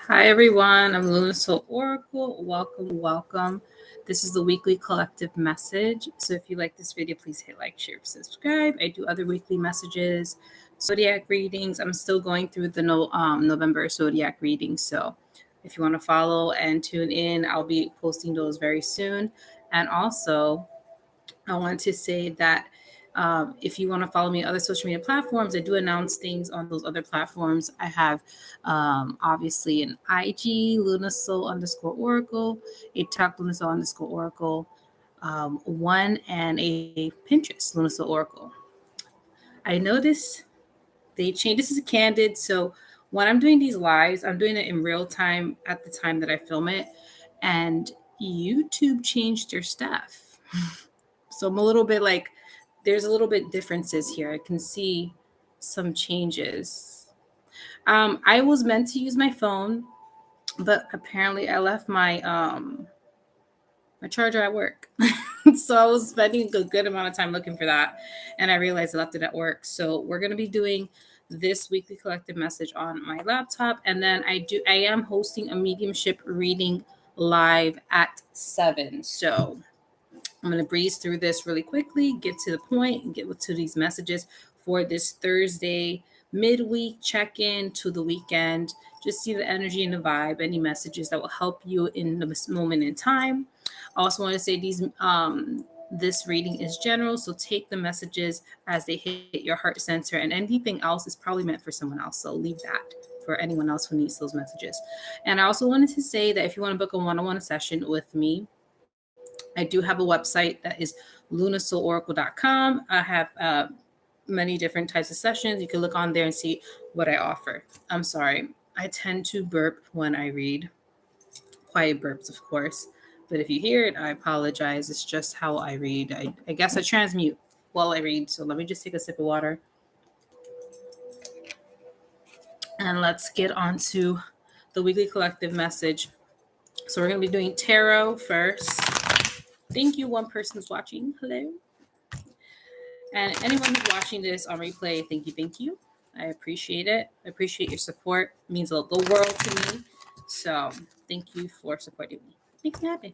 Hi everyone, I'm Luna Soul Oracle. Welcome. This is the weekly collective message. So if you like this video, please hit like, share, subscribe. I do other weekly messages, zodiac readings. I'm still going through the November zodiac readings. So if you want to follow and tune in, I'll be posting those very soon. And also, I want to say that if you want to follow me on other social media platforms, I do announce things on those other platforms. I have obviously an IG, LunaSoul_Oracle, a TikTok, LunaSoul_Oracle, one, and a Pinterest, LunaSoul Oracle. I noticed they changed. This is candid. So when I'm doing these lives, I'm doing it in real time at the time that I film it. And YouTube changed their stuff. So I'm a little bit like, there's a little bit differences here. I can see some changes. I was meant to use my phone, but apparently I left my charger at work. So I was spending a good amount of time looking for that, and I realized I left it at work. So we're gonna be doing this weekly collective message on my laptop, and then I am hosting a mediumship reading live at 7. So I'm going to breeze through this really quickly, get to the point, and get to these messages for this Thursday midweek check-in to the weekend. Just see the energy and the vibe, any messages that will help you in this moment in time. I also want to say this reading is general, so take the messages as they hit your heart center, and anything else is probably meant for someone else. So leave that for anyone else who needs those messages. And I also wanted to say that if you want to book a one-on-one session with me, I do have a website that is lunasoulauracle.com. I have many different types of sessions. You can look on there and see what I offer. I'm sorry. I tend to burp when I read. Quiet burps, of course. But if you hear it, I apologize. It's just how I read. I guess I transmute while I read. So let me just take a sip of water. And let's get on to the weekly collective message. So we're going to be doing tarot first. Thank you, one person who's watching. Hello. And anyone who's watching this on replay, thank you. I appreciate it. I appreciate your support. It means the world to me. So thank you for supporting me. Makes me happy.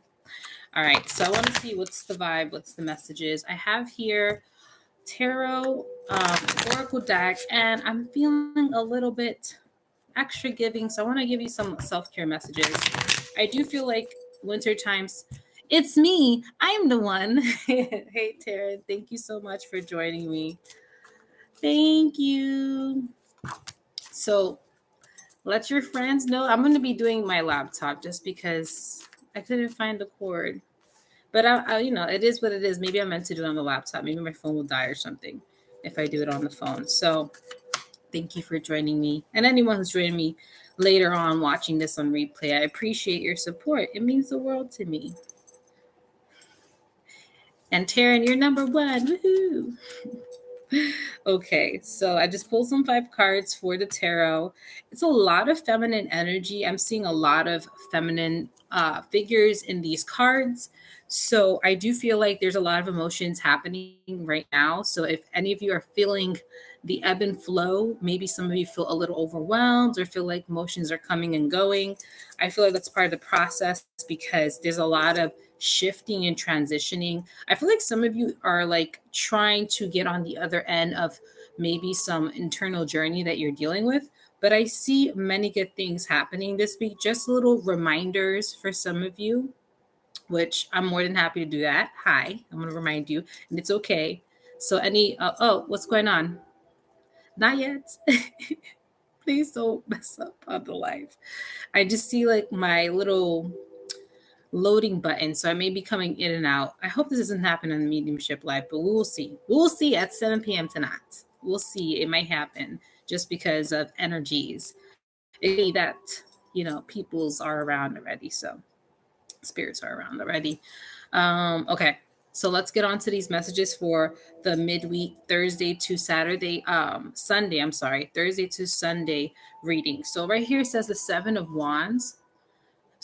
All right. So I want to see what's the vibe, what's the messages. I have here tarot, oracle deck, and I'm feeling a little bit extra giving. So I want to give you some self-care messages. I do feel like winter times, it's me. I'm the one. Hey, Tara, thank you so much for joining me. Thank you. So let your friends know. I'm going to be doing my laptop just because I couldn't find the cord. But it is what it is. Maybe I'm meant to do it on the laptop. Maybe my phone will die or something if I do it on the phone. So thank you for joining me. And anyone who's joining me later on watching this on replay, I appreciate your support. It means the world to me. And Taryn, you're number one. Woohoo! Okay, so I just pulled some 5 cards for the tarot. It's a lot of feminine energy. I'm seeing a lot of feminine figures in these cards. So I do feel like there's a lot of emotions happening right now. So if any of you are feeling the ebb and flow, maybe some of you feel a little overwhelmed or feel like emotions are coming and going. I feel like that's part of the process because there's a lot of shifting and transitioning. I feel like some of you are like trying to get on the other end of maybe some internal journey that you're dealing with. But I see many good things happening this week. Just little reminders for some of you, which I'm more than happy to do that. Hi, I'm going to remind you, and it's okay. So what's going on? Not yet. Please don't mess up on the live. I just see like my little loading button, so I may be coming in and out. I hope this doesn't happen on the mediumship live, but we will see. We will see at 7 p.m. tonight. We'll see. It might happen just because of energies. It could be that, peoples are around already, so spirits are around already. Okay. So let's get on to these messages for the midweek Thursday to Saturday, Thursday to Sunday reading. So right here it says the 7 of Wands.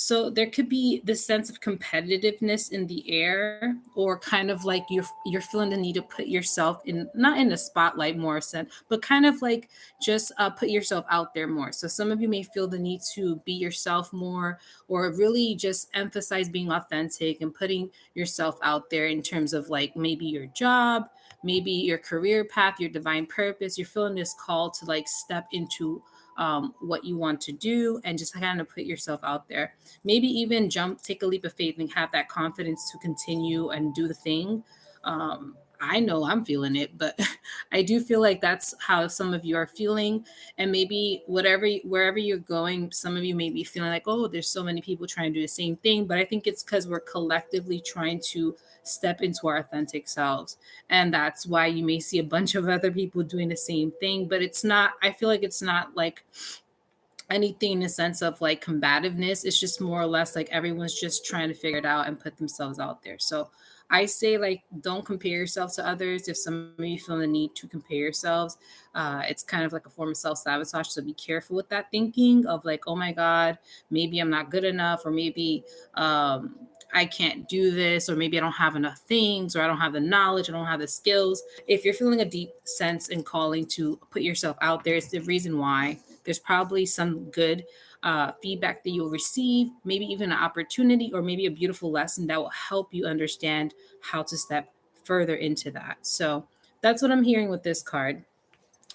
So there could be this sense of competitiveness in the air, or kind of like you're feeling the need to put yourself in, not in the spotlight more sense, but kind of like just put yourself out there more. So some of you may feel the need to be yourself more, or really just emphasize being authentic and putting yourself out there in terms of like maybe your job, maybe your career path, your divine purpose. You're feeling this call to like step into what you want to do and just kind of put yourself out there. Maybe even take a leap of faith and have that confidence to continue and do the thing. I know I'm feeling it, but I do feel like that's how some of you are feeling. And maybe wherever you're going, some of you may be feeling like, oh, there's so many people trying to do the same thing. But I think it's because we're collectively trying to step into our authentic selves. And that's why you may see a bunch of other people doing the same thing. But it's not, I feel like it's not like anything in the sense of like combativeness. It's just more or less like everyone's just trying to figure it out and put themselves out there. So I say, like, don't compare yourself to others. If some of you feel the need to compare yourselves, it's kind of like a form of self-sabotage. So be careful with that thinking of like, oh my God, maybe I'm not good enough, or maybe I can't do this, or maybe I don't have enough things, or I don't have the knowledge, I don't have the skills. If you're feeling a deep sense and calling to put yourself out there, it's the reason why. There's probably some good feedback that you'll receive, maybe even an opportunity, or maybe a beautiful lesson that will help you understand how to step further into that. So that's what I'm hearing with this card.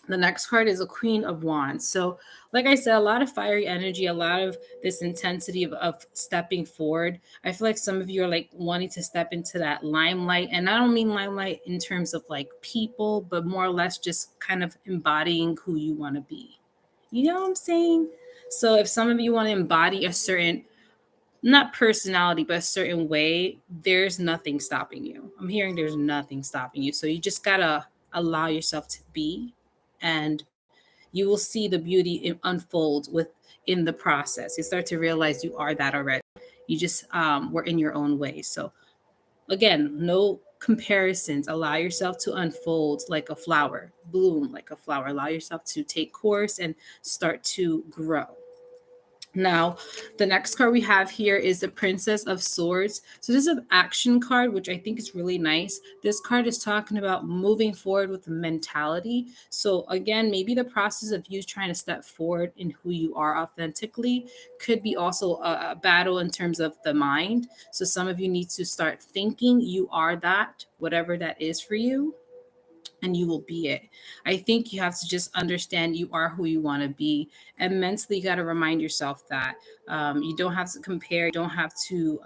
The next card is a Queen of Wands. So, like I said, a lot of fiery energy, a lot of this intensity of stepping forward. I feel like some of you are like wanting to step into that limelight. And I don't mean limelight in terms of like people, but more or less just kind of embodying who you want to be. You know what I'm saying? So if some of you want to embody a certain, not personality, but a certain way, there's nothing stopping you. I'm hearing there's nothing stopping you. So you just gotta allow yourself to be, and you will see the beauty unfold within the process. You start to realize you are that already. You just were in your own way. So again, no comparisons. Allow yourself to unfold like a flower, bloom like a flower. Allow yourself to take course and start to grow. Now, the next card we have here is the Princess of Swords. So this is an action card, which I think is really nice. This card is talking about moving forward with mentality. So again, maybe the process of you trying to step forward in who you are authentically could be also a battle in terms of the mind. So some of you need to start thinking you are that, whatever that is for you, and you will be it. I think you have to just understand you are who you want to be. And mentally, you got to remind yourself that you don't have to compare, you don't have to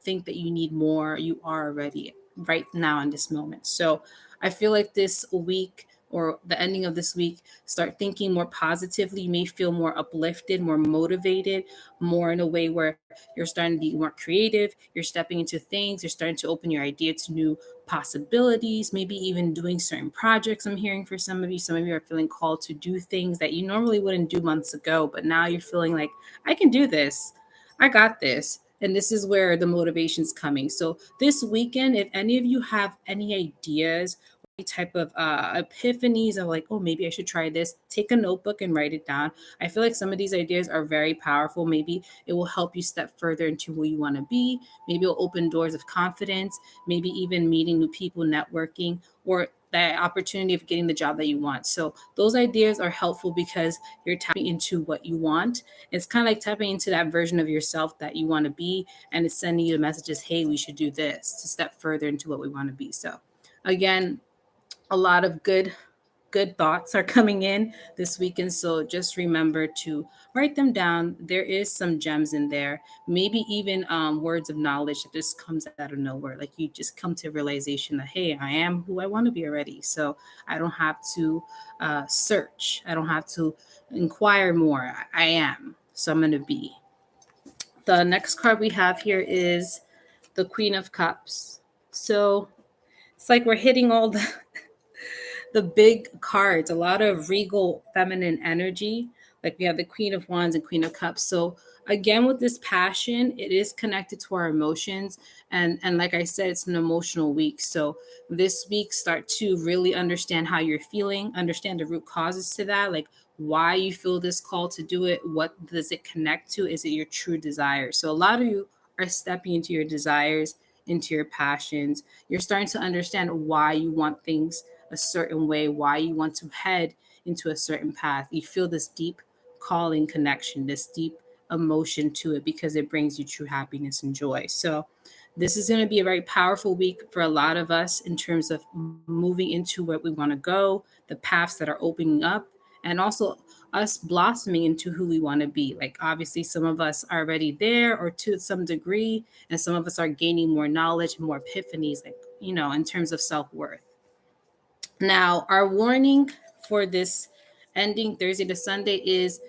think that you need more. You are already right now in this moment. So I feel like this week, or the ending of this week, start thinking more positively. You may feel more uplifted, more motivated, more in a way where you're starting to be more creative. You're stepping into things. You're starting to open your idea to new possibilities, maybe even doing certain projects. I'm hearing for some of you. Some of you are feeling called to do things that you normally wouldn't do months ago, but now you're feeling like, I can do this. I got this. And this is where the motivation's coming. So this weekend, if any of you have any ideas, any type of epiphanies of like, oh, maybe I should try this, take a notebook and write it down. I feel like some of these ideas are very powerful. Maybe it will help you step further into who you want to be. Maybe it'll open doors of confidence, maybe even meeting new people, networking, or that opportunity of getting the job that you want. So those ideas are helpful because you're tapping into what you want. It's kind of like tapping into that version of yourself that you want to be, and it's sending you the messages, hey, we should do this to step further into what we want to be. So again, a lot of good thoughts are coming in this weekend. So just remember to write them down. There is some gems in there, maybe even words of knowledge that just comes out of nowhere. Like you just come to realization that, hey, I am who I want to be already. So I don't have to search. I don't have to inquire more. I am. So I'm going to be. The next card we have here is the Queen of Cups. So it's like we're hitting all the big cards, a lot of regal feminine energy. Like we have the Queen of Wands and Queen of Cups. So again, with this passion, it is connected to our emotions. And like I said, it's an emotional week. So this week, start to really understand how you're feeling, understand the root causes to that. Like, why you feel this call to do it. What does it connect to? Is it your true desire? So a lot of you are stepping into your desires, into your passions. You're starting to understand why you want things a certain way, why you want to head into a certain path. You feel this deep calling connection, this deep emotion to it because it brings you true happiness and joy. So this is going to be a very powerful week for a lot of us in terms of moving into where we want to go, the paths that are opening up, and also us blossoming into who we want to be. Like, obviously, some of us are already there or to some degree, and some of us are gaining more knowledge, more epiphanies, like, in terms of self worth. Now, our warning for this ending Thursday to Sunday is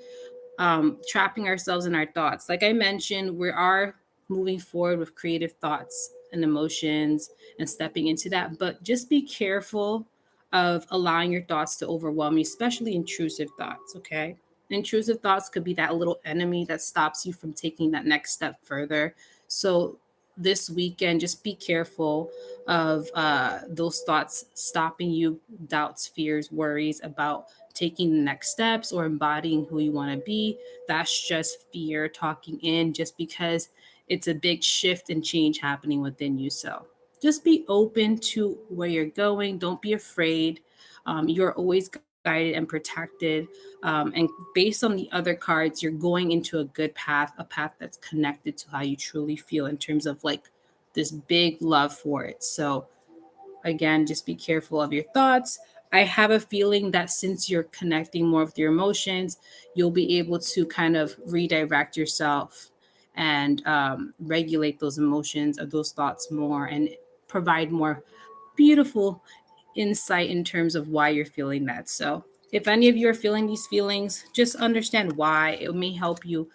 trapping ourselves in our thoughts. Like I mentioned, we are moving forward with creative thoughts and emotions and stepping into that. But just be careful of allowing your thoughts to overwhelm you, especially intrusive thoughts. Okay. Intrusive thoughts could be that little enemy that stops you from taking that next step further. So this weekend, just be careful of those thoughts stopping you, doubts, fears, worries about taking the next steps or embodying who you want to be. That's just fear talking in just because it's a big shift and change happening within you. So just be open to where you're going. Don't be afraid. You're always guided and protected. And based on the other cards, you're going into a good path, a path that's connected to how you truly feel in terms of like this big love for it. So again, just be careful of your thoughts. I have a feeling that since you're connecting more with your emotions, you'll be able to kind of redirect yourself and regulate those emotions or those thoughts more and provide more beautiful insight in terms of why you're feeling that. So, if any of you are feeling these feelings, just understand why. It may help you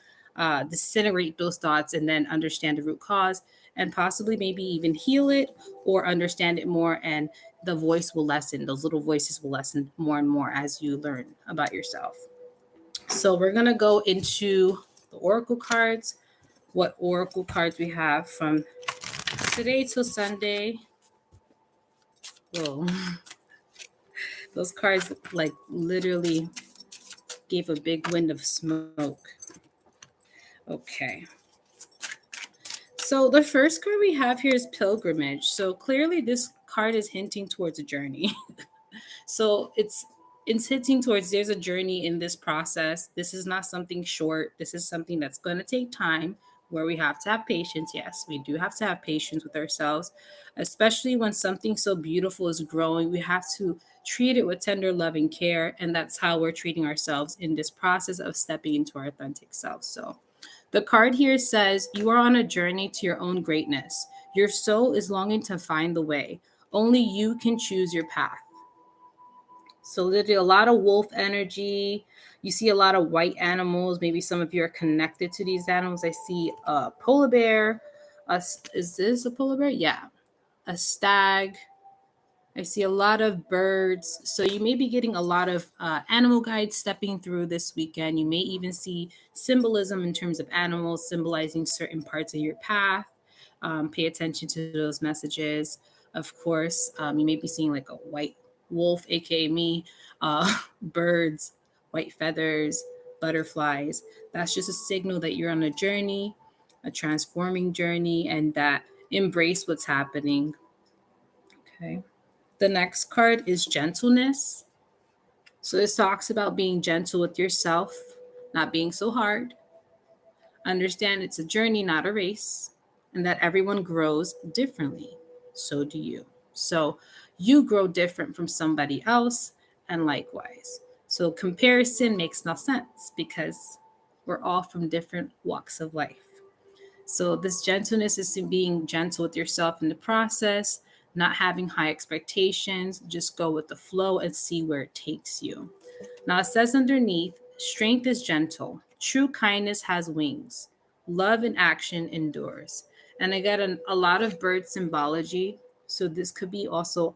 disintegrate those thoughts and then understand the root cause and possibly maybe even heal it or understand it more. And the voice will lessen, those little voices will lessen more and more as you learn about yourself. So, we're going to go into the oracle cards, what oracle cards we have from today till Sunday. Whoa. Those cards like literally gave a big wind of smoke. Okay. So the first card we have here is pilgrimage. So clearly this card is hinting towards a journey. So it's hinting towards there's a journey in this process. This is not something short. This is something that's going to take time where we have to have patience. Yes, we do have to have patience with ourselves, especially when something so beautiful is growing. We have to treat it with tender love and care. And that's how we're treating ourselves in this process of stepping into our authentic self. So the card here says, you are on a journey to your own greatness. Your soul is longing to find the way. Only you can choose your path. So literally a lot of wolf energy. You see a lot of white animals. Maybe some of you are connected to these animals. I see a polar bear. Is this a polar bear? Yeah. A stag. I see a lot of birds. So you may be getting a lot of animal guides stepping through this weekend. You may even see symbolism in terms of animals symbolizing certain parts of your path. Pay attention to those messages. Of course, you may be seeing like a white wolf, aka me, birds, white feathers, butterflies. That's just a signal that you're on a journey, a transforming journey, and that embrace what's happening. Okay. The next card is gentleness. So this talks about being gentle with yourself, not being so hard. Understand it's a journey, not a race, and that everyone grows differently. So do you. So you grow different from somebody else, and likewise. So comparison makes no sense because we're all from different walks of life. So this gentleness is in being gentle with yourself in the process, not having high expectations, just go with the flow and see where it takes you. Now it says underneath, strength is gentle, true kindness has wings, love in action endures. And I got a lot of bird symbology. So this could be also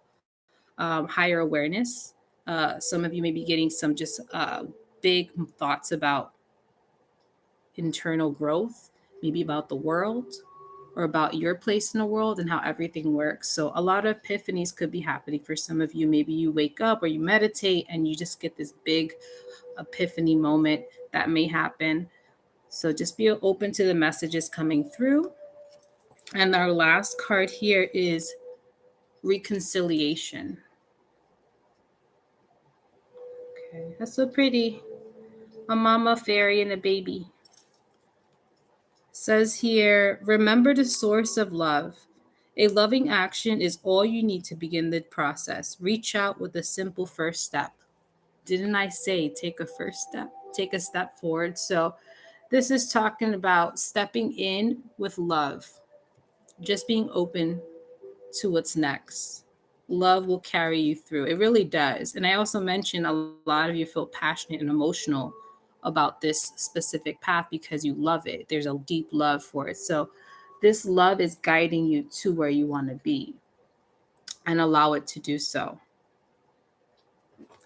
higher awareness. Some of you may be getting some just big thoughts about internal growth, maybe about the world, or about your place in the world and how everything works. So a lot of epiphanies could be happening for some of you. Maybe you wake up or you meditate and you just get this big epiphany moment that may happen. So just be open to the messages coming through. And our last card here is reconciliation. Okay, that's so pretty. A mama fairy and a baby. Says here, remember the source of love. A loving action is all you need to begin the process. Reach out with a simple first step. Didn't I say take a first step? Take a step forward. So this is talking about stepping in with love, just being open to what's next. Love will carry you through. It really does. And I also mentioned a lot of you feel passionate and emotional about this specific path because you love it. There's a deep love for it. So this love is guiding you to where you want to be and allow it to do so.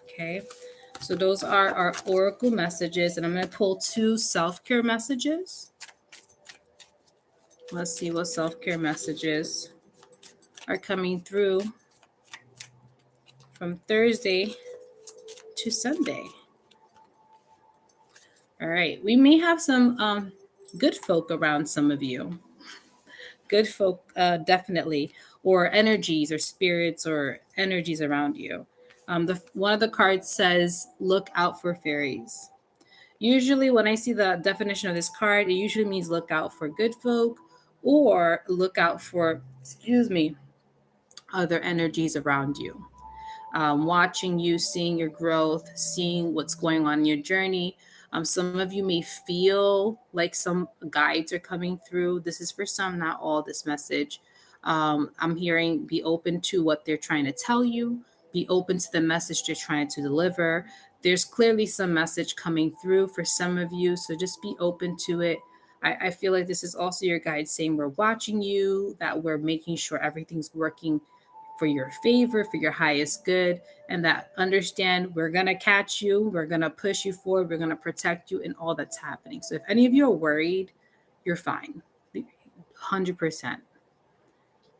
Okay. So those are our oracle messages. And I'm going to pull 2 self-care messages. Let's see what self-care messages are coming through from Thursday to Sunday. All right. We may have some good folk around some of you. Good folk, definitely, or energies or spirits or energies around you. One of the cards says, look out for fairies. Usually, when I see the definition of this card, it usually means look out for good folk or look out for, other energies around you. Watching you, seeing your growth, seeing what's going on in your journey. Some of you may feel like some guides are coming through. This is for some, not all, this message. I'm hearing be open to what they're trying to tell you, be open to the message they're trying to deliver. There's clearly some message coming through for some of you, so just be open to it. I feel like this is also your guide saying we're watching you, that we're making sure everything's working for your favor, for your highest good, and that understand we're going to catch you, we're going to push you forward, we're going to protect you in all that's happening. So if any of you are worried, you're fine. 100%.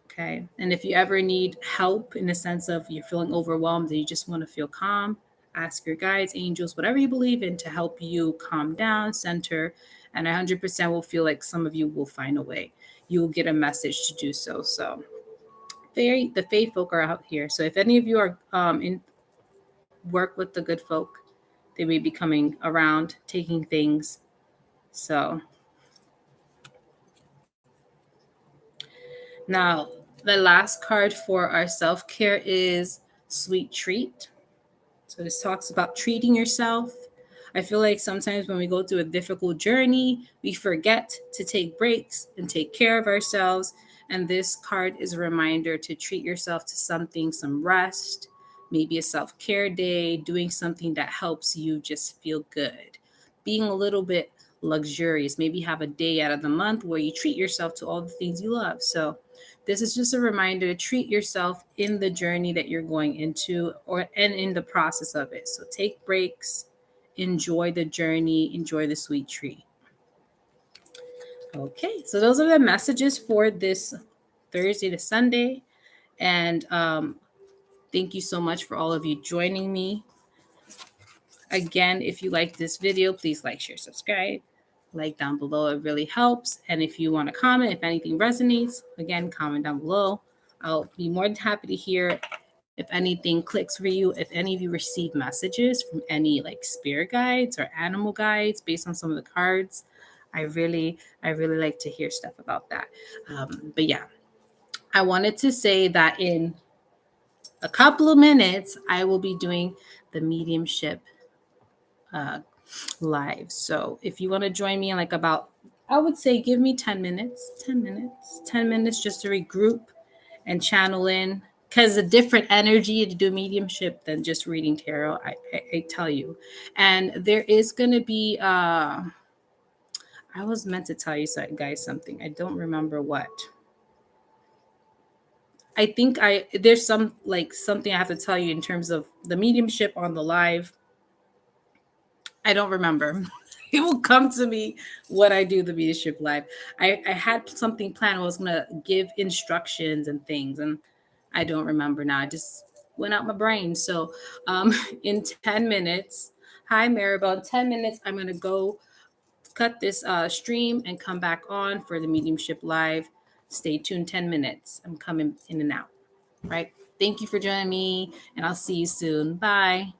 Okay. And if you ever need help in the sense of you're feeling overwhelmed and you just want to feel calm, ask your guides, angels, whatever you believe in to help you calm down, center, and 100% will feel like some of you will find a way. You will get a message to do so. So the faith folk are out here. So if any of you are in work with the good folk, they may be coming around, taking things. So now the last card for our self-care is Sweet Treat. So this talks about treating yourself. I feel like sometimes when we go through a difficult journey, we forget to take breaks and take care of ourselves. And this card is a reminder to treat yourself to something, some rest, maybe a self-care day, doing something that helps you just feel good. Being a little bit luxurious, maybe have a day out of the month where you treat yourself to all the things you love. So this is just a reminder to treat yourself in the journey that you're going into and in the process of it. So take breaks, enjoy the journey, enjoy the sweet treat. Okay, so those are the messages for this Thursday to Sunday. And thank you so much for all of you joining me. Again, if you like this video, please like, share, subscribe. Like down below, it really helps. And if you want to comment, if anything resonates, again, comment down below. I'll be more than happy to hear if anything clicks for you, if any of you receive messages from any like spirit guides or animal guides based on some of the cards. I really like to hear stuff about that. But yeah, I wanted to say that in a couple of minutes, I will be doing the mediumship live. So if you want to join me in like about, I would say give me 10 minutes just to regroup and channel in, because a different energy to do mediumship than just reading tarot, I tell you. And there is going to be, I was meant to tell you guys something. I don't remember what. I think there's something I have to tell you in terms of the mediumship on the live. I don't remember. It will come to me when I do the mediumship live. I had something planned. I was gonna give instructions and things, and I don't remember now. I just went out my brain. So in 10 minutes, hi Maribel, in 10 minutes, I'm gonna go cut this stream and come back on for the mediumship live. Stay tuned 10 minutes. I'm coming in and out. Right. Thank you for joining me, and I'll see you soon. Bye.